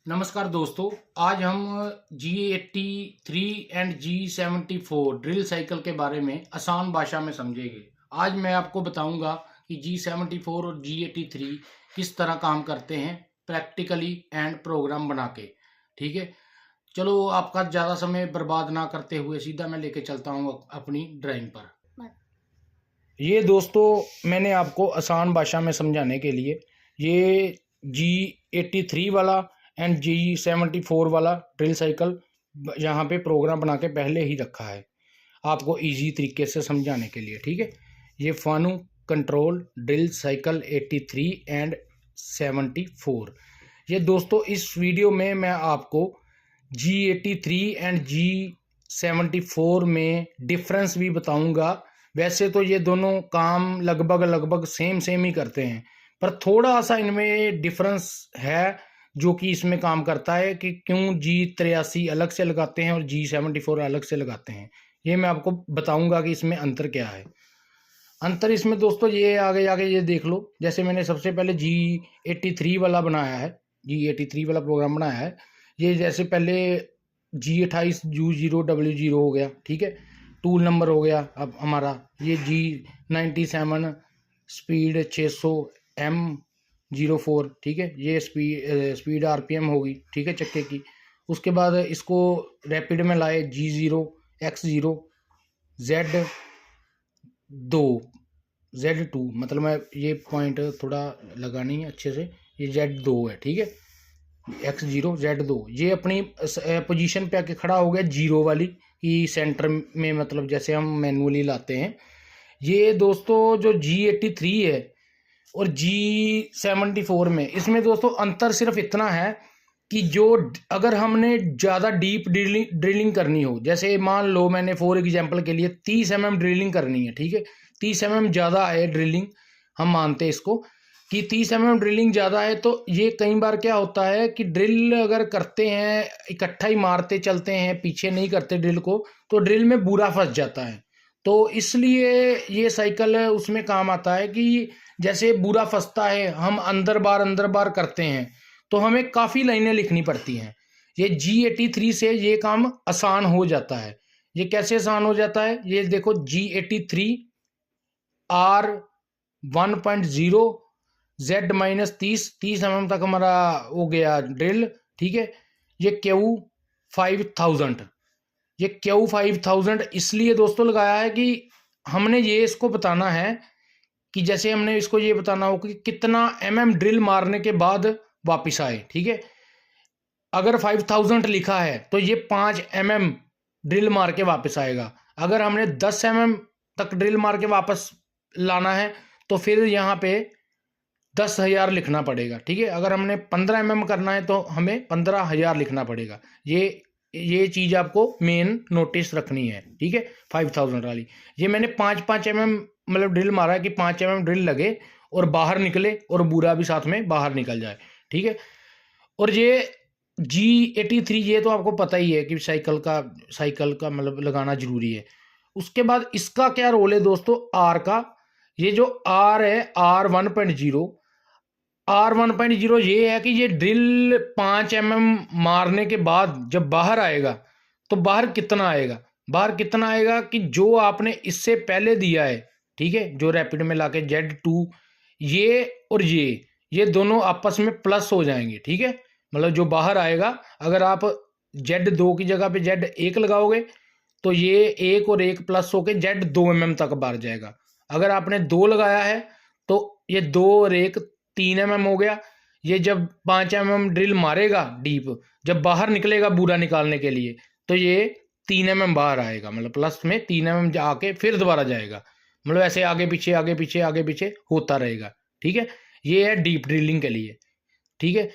नमस्कार दोस्तों। आज हम G83 and G74 drill cycle के बारे में आसान भाषा में समझेंगे। आज मैं आपको बताऊंगा कि G74 और G83 किस तरह काम करते हैं प्रैक्टिकली एंड प्रोग्राम बना के। ठीक है, चलो आपका ज़्यादा समय बर्बाद ना करते हुए सीधा मैं लेके चलता हूँ अपनी ड्राइंग पर। ये दोस्तों मैंने आपको आसान भाषा में समझाने के लिए ये G83 वाला एंड G74 वाला ड्रिल साइकिल यहाँ पे प्रोग्राम बना के पहले ही रखा है आपको इजी तरीके से समझाने के लिए। ठीक है, ये Fanu control drill cycle 83 and 74। ये दोस्तों इस वीडियो में मैं आपको G83 एंड G74 में डिफरेंस भी बताऊंगा। वैसे तो ये दोनों काम लगभग सेम ही करते हैं, पर थोड़ा सा इनमें डिफरेंस है जो कि इसमें काम करता है कि क्यों G83 अलग से लगाते हैं और G74 अलग से लगाते हैं। ये मैं आपको बताऊंगा कि इसमें अंतर क्या है। अंतर इसमें दोस्तों ये आगे ये देख लो। जैसे मैंने सबसे पहले G83 वाला बनाया है, G83 वाला प्रोग्राम बनाया है। ये जैसे पहले G28U0W0 हो गया, ठीक है, टूल नंबर हो गया। अब हमारा ये G97 स्पीड 600M04, ठीक है, ये स्पीड RPM होगी, ठीक है, चक्के की। उसके बाद इसको रैपिड में लाए G0X0 Z2, मतलब मैं ये पॉइंट थोड़ा लगानी है अच्छे से। ये Z2 है, ठीक है, X0 Z2। ये अपनी पोजीशन पे आके खड़ा हो गया जीरो वाली की सेंटर में, मतलब जैसे हम मैनुअली लाते हैं। ये दोस्तों जो G83 है और G74 में, इसमें दोस्तों अंतर सिर्फ इतना है कि जो अगर हमने ज़्यादा डीप ड्रिलिंग करनी हो, जैसे मान लो मैंने फॉर एग्जांपल के लिए 30 mm ड्रिलिंग करनी है, ठीक है, 30 mm ज़्यादा है ड्रिलिंग, हम मानते हैं इसको कि 30 mm ड्रिलिंग ज़्यादा है। तो ये कई बार क्या होता है कि ड्रिल अगर करते हैं इकट्ठा ही मारते चलते हैं, पीछे नहीं करते ड्रिल को, तो ड्रिल में बुरा फंस जाता है। तो इसलिए ये साइकिल उसमें काम आता है कि जैसे बुरा फंसता है, हम अंदर बार करते हैं तो हमें काफ़ी लाइनें लिखनी पड़ती हैं। ये G83 से ये काम आसान हो जाता है। ये कैसे आसान हो जाता है, ये देखो G83 R1.0 Z-30 mm तक हमारा हो गया ड्रिल, ठीक है। ये Q5000, ये Q5000 इसलिए दोस्तों लगाया है कि हमने ये इसको बताना है कि जैसे हमने इसको ये बताना हो कि कितना ड्रिल मारने के बाद वापस आए, ठीक है। अगर 5000 लिखा है तो ये 5 ड्रिल मार के वापस आएगा। अगर हमने 10 तक ड्रिल मार के वापस लाना है तो फिर यहाँ पे 10,000 लिखना पड़ेगा, ठीक है। अगर हमने 15 करना है तो हमें 15,000 लिखना पड़ेगा। ये चीज़ आपको मेन नोटिस रखनी है, ठीक है। 5000 वाली ये मैंने 5 मतलब ड्रिल मारा है कि 5 ड्रिल लगे और बाहर निकले और बुरा भी साथ में बाहर निकल जाए, ठीक है। और ये G83 ये तो आपको पता ही है कि साइकिल का मतलब लगाना जरूरी है। उसके बाद इसका क्या रोल है दोस्तों, R का। ये जो R है R1.0 ये है कि ये ड्रिल 5 मारने के बाद जब बाहर आएगा तो बाहर कितना आएगा कि जो आपने इससे पहले दिया है, ठीक है, जो रैपिड में लाके Z2 ये और ये दोनों आपस में प्लस हो जाएंगे, ठीक है। मतलब जो बाहर आएगा, अगर आप Z2 की जगह पे Z1 लगाओगे तो ये 1 और 1 प्लस होके Z2 mm तक बाहर जाएगा। अगर आपने 2 लगाया है तो ये 2 और 1 3 mm हो गया। ये जब 5 mm ड्रिल मारेगा डीप, जब बाहर निकलेगा बुरा निकालने के लिए, तो ये 3 mm बाहर आएगा, मतलब प्लस में 3 mm जाके फिर दोबारा जाएगा। मतलब ऐसे आगे पीछे होता रहेगा, ठीक है। ये है डीप ड्रिलिंग के लिए, ठीक है।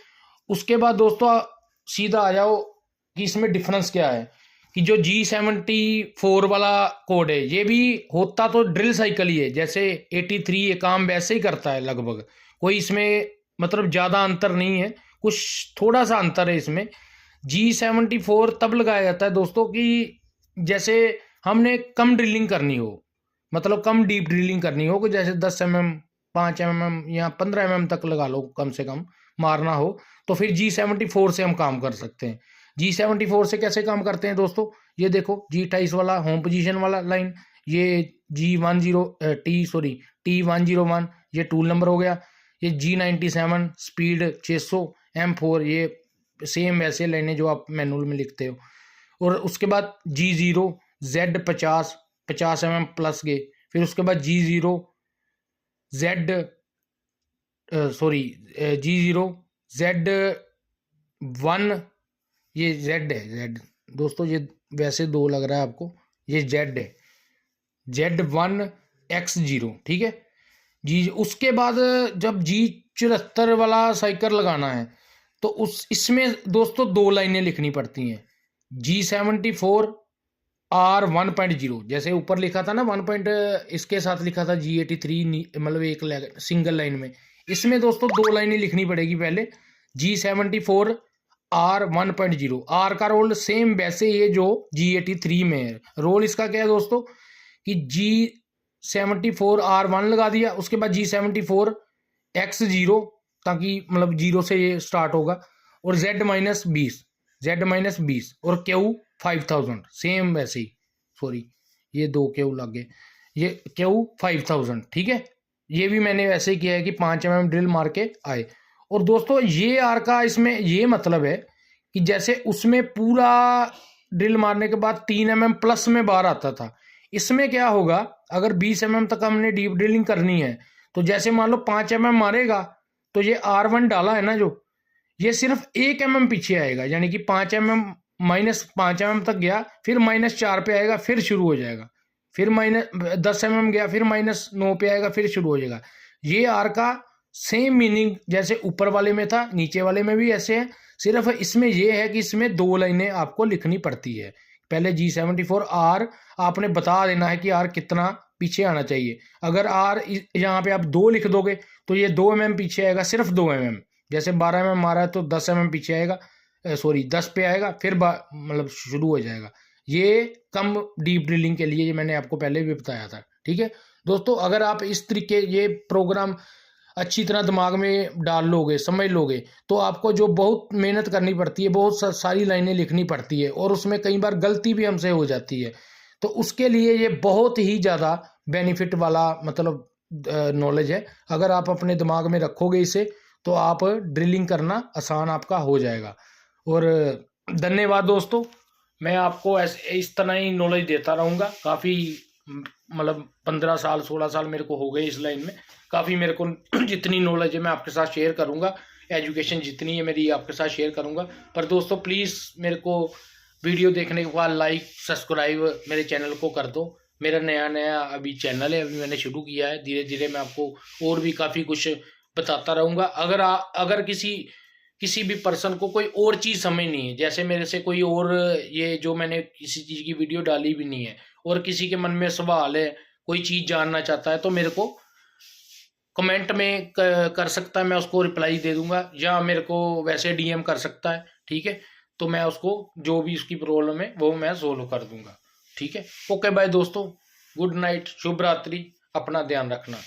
उसके बाद दोस्तों सीधा आ जाओ कि इसमें डिफरेंस क्या है। कि जो G74 वाला कोड है ये भी होता तो ड्रिल साइकिल ही है, जैसे 83 ये काम वैसे ही करता है लगभग। कोई इसमें मतलब ज़्यादा अंतर नहीं है, कुछ थोड़ा सा अंतर है इसमें। G74 तब लगाया जाता है दोस्तों कि जैसे हमने कम ड्रिलिंग करनी हो, मतलब कम डीप ड्रिलिंग करनी हो, कि जैसे 10 mm 5 mm या 15 mm तक लगा लो कम से कम, मारना हो तो फिर G74 से हम काम कर सकते हैं। G74 से कैसे काम करते हैं दोस्तों, ये देखो G28 वाला होम पोजीशन वाला लाइन, ये T101 ये टूल नंबर हो गया, ये G97 स्पीड 600 M4 ये सेम वैसे लाइनें जो आप मैनुअल में लिखते हो। और उसके बाद G0 Z50 50 mm प्लस के, फिर उसके बाद G0 G0 Z1 ये Z है, Z दोस्तों ये वैसे 2 लग रहा है आपको, ये Z है Z1X0, ठीक है जी। उसके बाद जब G74 वाला साइकिल लगाना है तो इसमें दोस्तों 2 लाइनें लिखनी पड़ती हैं, G74 R1.0 जैसे ऊपर लिखा था ना 1. इसके साथ लिखा था G83 मतलब एक सिंगल लाइन में, इसमें दोस्तों 2 लाइनें लिखनी पड़ेगी पहले, G74 R1.0। R का रोल सेम वैसे ये जो G83 में है, रोल इसका क्या है दोस्तों कि G74 R1 लगा दिया, उसके बाद G74 X0 ताकि मतलब 0 से ये स्टार्ट होगा, और Z-20 और Q 5000 सेम वैसे ही, सॉरी ये 2 Q लग गए, ये Q 5000, ठीक है। ये भी मैंने वैसे ही किया है कि 5 mm ड्रिल मार के आए। और दोस्तों ये आर का इसमें ये मतलब है कि जैसे उसमें पूरा ड्रिल मारने के बाद 3 mm प्लस में बाहर आता था, इसमें क्या होगा अगर 20 mm तक हमने डीप ड्रिलिंग करनी है तो जैसे मान लो 5 mm मारेगा तो ये R1 डाला है ना जो, ये सिर्फ 1 mm पीछे आएगा, यानी कि 5 mm -5 mm तक गया, फिर -4 पे आएगा, फिर शुरू हो जाएगा, फिर -10 mm गया, फिर -9 पे आएगा, फिर शुरू हो जाएगा। ये आर का सेम मीनिंग जैसे ऊपर वाले में था नीचे वाले में भी ऐसे है, सिर्फ इसमें यह है कि इसमें 2 लाइनें आपको लिखनी पड़ती है। पहले G74 R आपने बता देना है कि R कितना पीछे आना चाहिए, अगर R यहाँ पे आप 2 लिख दोगे तो ये 2 mm पीछे आएगा, सिर्फ 2 mm, जैसे 12 mm मारा है तो 10 mm पीछे आएगा, सॉरी 10 पे आएगा, फिर मतलब शुरू हो जाएगा। ये कम डीप ड्रिलिंग के लिए ये मैंने आपको पहले भी बताया था, ठीक है दोस्तों। अगर आप इस तरीके ये प्रोग्राम अच्छी तरह दिमाग में डाल लोगे, समझ लोगे, तो आपको जो बहुत मेहनत करनी पड़ती है, बहुत सारी लाइनें लिखनी पड़ती है और उसमें कई बार गलती भी हमसे हो जाती है, तो उसके लिए ये बहुत ही ज़्यादा बेनिफिट वाला मतलब नॉलेज है। अगर आप अपने दिमाग में रखोगे इसे तो आप ड्रिलिंग करना आसान आपका हो जाएगा। और धन्यवाद दोस्तों, मैं आपको ऐसे इस तरह ही नॉलेज देता रहूँगा। काफ़ी मतलब 15 साल 16 साल मेरे को हो गए इस लाइन में, काफ़ी मेरे को जितनी नॉलेज है मैं आपके साथ शेयर करूँगा, एजुकेशन जितनी है मेरी आपके साथ शेयर करूँगा। पर दोस्तों प्लीज़ मेरे को वीडियो देखने के बाद लाइक सब्सक्राइब मेरे चैनल को कर दो। मेरा नया अभी चैनल है, अभी मैंने शुरू किया है, धीरे धीरे मैं आपको और भी काफ़ी कुछ बताता रहूँगा। अगर किसी भी पर्सन को कोई और चीज़ समझनी है, जैसे मेरे से कोई और ये जो मैंने किसी चीज़ की वीडियो डाली भी नहीं है और किसी के मन में सवाल है, कोई चीज़ जानना चाहता है, तो मेरे को कमेंट में कर सकता है, मैं उसको रिप्लाई दे दूंगा, या मेरे को वैसे DM कर सकता है, ठीक है। तो मैं उसको जो भी उसकी प्रॉब्लम है वो मैं सोल्व कर दूंगा, ठीक है। ओके बाय दोस्तों, गुड नाइट, शुभ रात्रि, अपना ध्यान रखना।